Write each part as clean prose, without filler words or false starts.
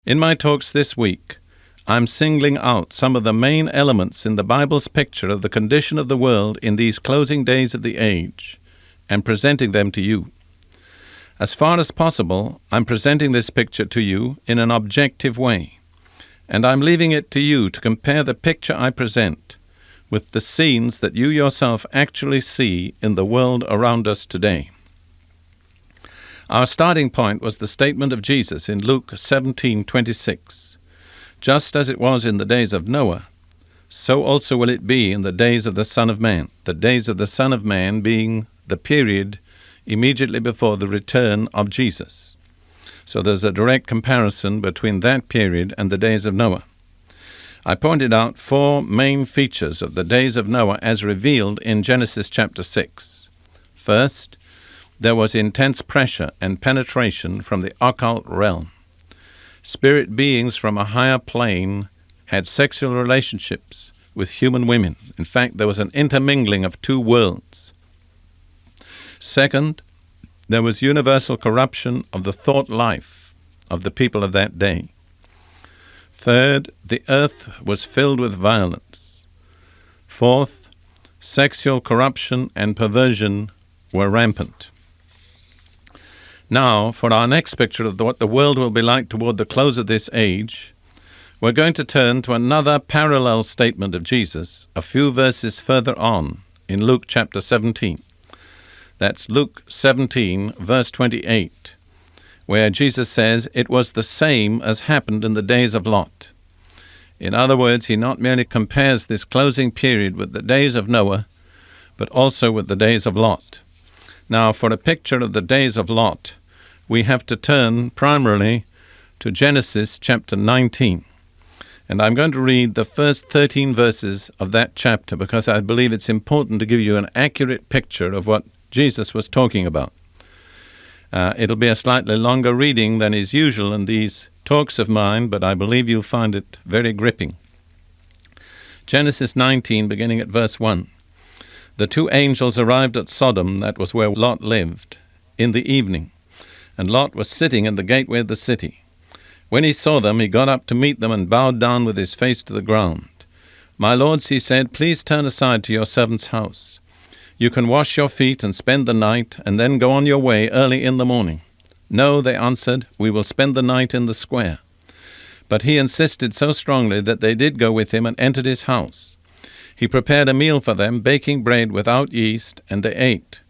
In my talks this week, I'm singling out some of the main elements in the Bible's picture of the condition of the world in these closing days of the age and presenting them to you. As far as possible, I'm presenting this picture to you in an objective way, and I'm leaving it to you to compare the picture I present with the scenes that you yourself actually see in the world around us today. Our starting point was the statement of Jesus in Luke 17:26. Just as it was in the days of Noah, so also will it be in the days of the Son of Man. The days of the Son of Man being the period immediately before the return of Jesus. So there's a direct comparison between that period and the days of Noah. I pointed out four main features of the days of Noah as revealed in Genesis chapter 6. First, there was intense pressure and penetration from the occult realm. Spirit beings from a higher plane had sexual relationships with human women. In fact, there was an intermingling of two worlds. Second, there was universal corruption of the thought life of the people of that day. Third, the earth was filled with violence. Fourth, sexual corruption and perversion were rampant. Now, for our next picture of what the world will be like toward the close of this age, we're going to turn to another parallel statement of Jesus a few verses further on in Luke chapter 17. That's Luke 17, verse 28, where Jesus says, "It was the same as happened in the days of Lot." In other words, he not merely compares this closing period with the days of Noah, but also with the days of Lot. Now, for a picture of the days of Lot, we have to turn primarily to Genesis chapter 19. And I'm going to read the first 13 verses of that chapter because I believe it's important to give you an accurate picture of what Jesus was talking about. It'll be a slightly longer reading than is usual in these talks of mine, but I believe you'll find it very gripping. Genesis 19, beginning at verse 1. The two angels arrived at Sodom, that was where Lot lived, in the evening, and Lot was sitting in the gateway of the city. When he saw them, he got up to meet them and bowed down with his face to the ground. "My lords," he said, "please turn aside to your servant's house. You can wash your feet and spend the night, and then go on your way early in the morning." "No," they answered, "we will spend the night in the square." But he insisted so strongly that they did go with him and entered his house. He prepared a meal for them, baking bread without yeast, and they ate.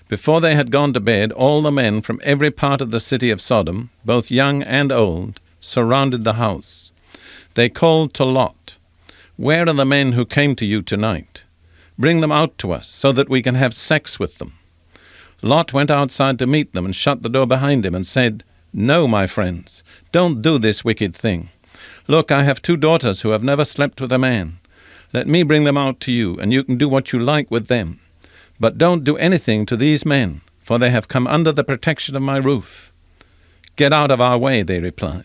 Before they had gone to bed, all the men from every part of the city of Sodom, both young and old, surrounded the house. They called to Lot, "Where are the men who came to you tonight? Bring them out to us, so that we can have sex with them." Lot went outside to meet them and shut the door behind him and said, "No, my friends, don't do this wicked thing. Look, I have two daughters who have never slept with a man. Let me bring them out to you, and you can do what you like with them. But don't do anything to these men, for they have come under the protection of my roof." "Get out of our way," they replied.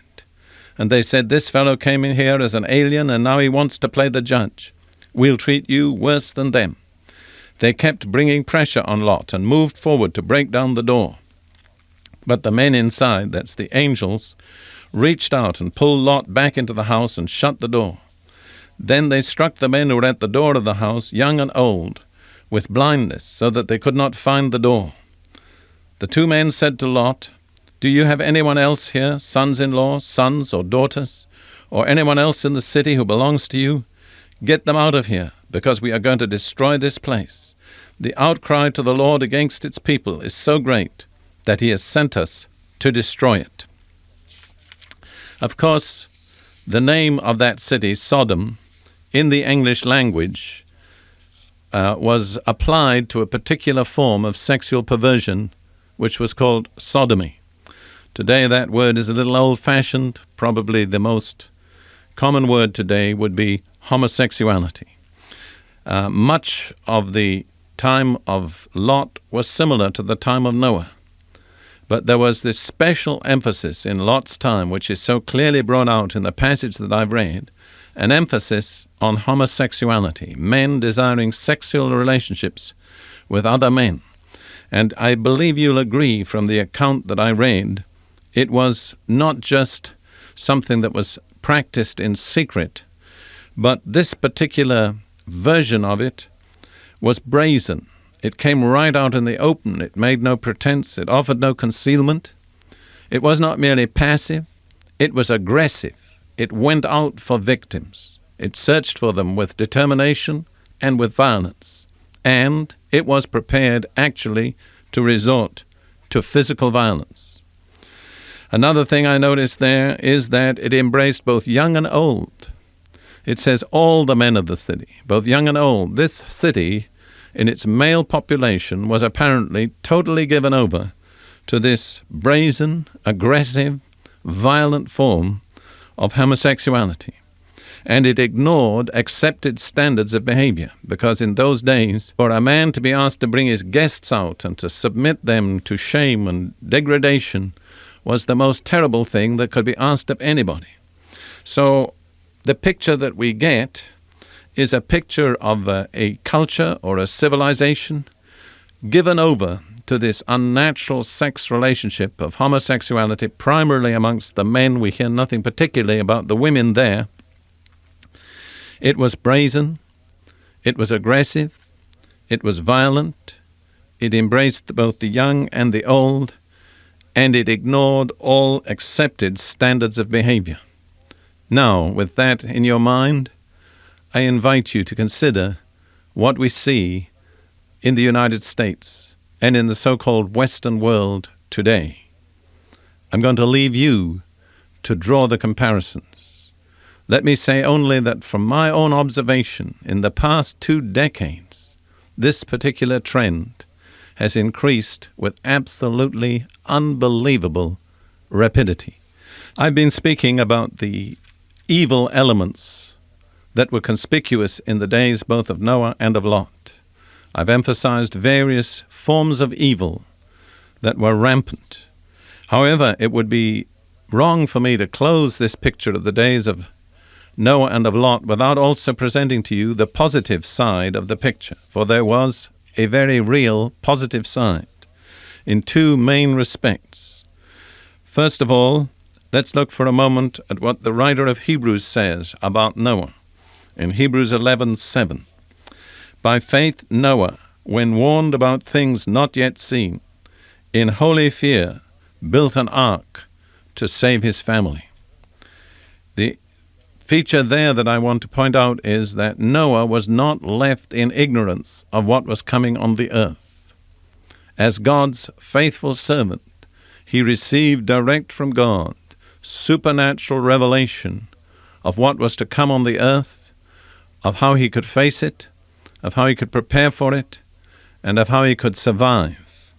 And they said, "This fellow came in here as an alien, and now he wants to play the judge. We'll treat you worse than them." They kept bringing pressure on Lot and moved forward to break down the door. But the men inside, that's the angels, reached out and pulled Lot back into the house and shut the door. Then they struck the men who were at the door of the house, young and old, with blindness, so that they could not find the door. The two men said to Lot, "Do you have anyone else here, sons-in-law, sons or daughters, or anyone else in the city who belongs to you? Get them out of here, because we are going to destroy this place. The outcry to the Lord against its people is so great that he has sent us to destroy it." Of course, the name of that city, Sodom, in the English language, was applied to a particular form of sexual perversion, which was called sodomy. Today that word is a little old-fashioned. Probably the most common word today would be homosexuality. Much of the time of Lot was similar to the time of Noah. But there was this special emphasis in Lot's time, which is so clearly brought out in the passage that I've read, an emphasis on homosexuality, men desiring sexual relationships with other men. And I believe you'll agree from the account that I read, it was not just something that was practiced in secret. But this particular version of it was brazen. It came right out in the open. It made no pretense. It offered no concealment. It was not merely passive. It was aggressive. It went out for victims. It searched for them with determination and with violence. And it was prepared actually to resort to physical violence. Another thing I noticed there is that it embraced both young and old. It says all the men of the city, both young and old. This city, in its male population, was apparently totally given over to this brazen, aggressive, violent form of homosexuality. And it ignored accepted standards of behavior, because in those days, for a man to be asked to bring his guests out and to submit them to shame and degradation was the most terrible thing that could be asked of anybody. So the picture that we get is a picture of a culture or a civilization given over to this unnatural sex relationship of homosexuality, primarily amongst the men. We hear nothing particularly about the women there. It was brazen, it was aggressive, it was violent, it embraced both the young and the old, and it ignored all accepted standards of behavior. Now, with that in your mind, I invite you to consider what we see in the United States and in the so-called Western world today. I'm going to leave you to draw the comparisons. Let me say only that from my own observation, in the past 2 decades, this particular trend has increased with absolutely unbelievable rapidity. I've been speaking about the evil elements that were conspicuous in the days both of Noah and of Lot. I've emphasized various forms of evil that were rampant. However, it would be wrong for me to close this picture of the days of Noah and of Lot without also presenting to you the positive side of the picture, for there was a very real positive side in 2 main respects. First of all, let's look for a moment at what the writer of Hebrews says about Noah. In Hebrews 11:7, by faith Noah, when warned about things not yet seen, in holy fear built an ark to save his family. The feature there that I want to point out is that Noah was not left in ignorance of what was coming on the earth. As God's faithful servant, he received direct from God supernatural revelation of what was to come on the earth, of how he could face it, of how he could prepare for it, and of how he could survive.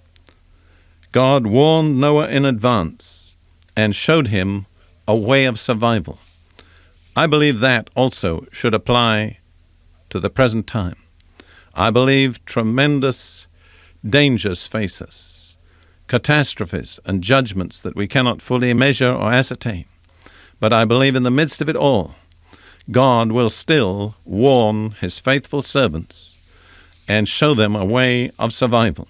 God warned Noah in advance and showed him a way of survival. I believe that also should apply to the present time. I believe tremendous dangers face us, catastrophes and judgments that we cannot fully measure or ascertain. But I believe in the midst of it all, God will still warn his faithful servants and show them a way of survival.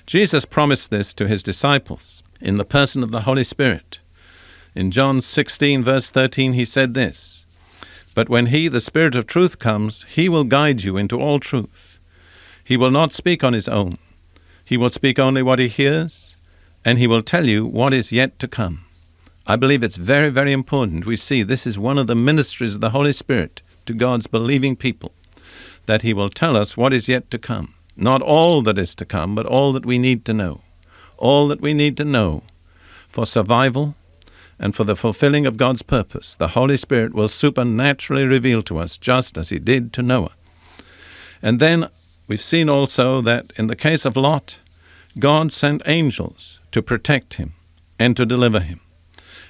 Jesus promised this to his disciples in the person of the Holy Spirit. In John 16, verse 13, he said this, "But when he, the Spirit of truth, comes, he will guide you into all truth. He will not speak on his own. He will speak only what he hears, and he will tell you what is yet to come." I believe it's very, very important. We see this is one of the ministries of the Holy Spirit to God's believing people, that he will tell us what is yet to come. Not all that is to come, but all that we need to know. All that we need to know for survival and for the fulfilling of God's purpose. The Holy Spirit will supernaturally reveal to us, just as he did to Noah. And then we've seen also that in the case of Lot, God sent angels to protect him and to deliver him.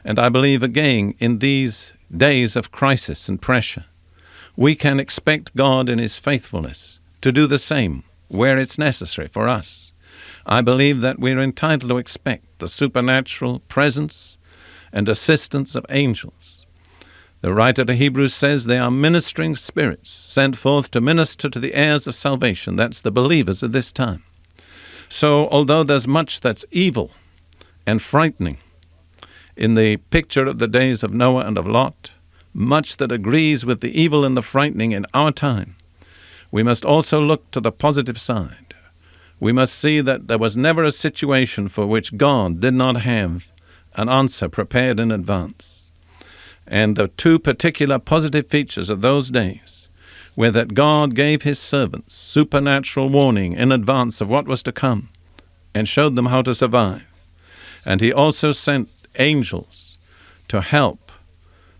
And I believe again, in these days of crisis and pressure, we can expect God in his faithfulness to do the same where it's necessary for us. I believe that we're entitled to expect the supernatural presence and assistance of angels. The writer to Hebrews says they are ministering spirits sent forth to minister to the heirs of salvation. That's the believers of this time. So although there's much that's evil and frightening, in the picture of the days of Noah and of Lot, much that agrees with the evil and the frightening in our time, we must also look to the positive side. We must see that there was never a situation for which God did not have an answer prepared in advance. And the two particular positive features of those days were that God gave his servants supernatural warning in advance of what was to come and showed them how to survive. And he also sent angels to help,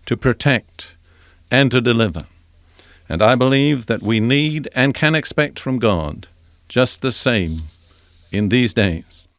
to protect, and to deliver. And I believe that we need and can expect from God just the same in these days.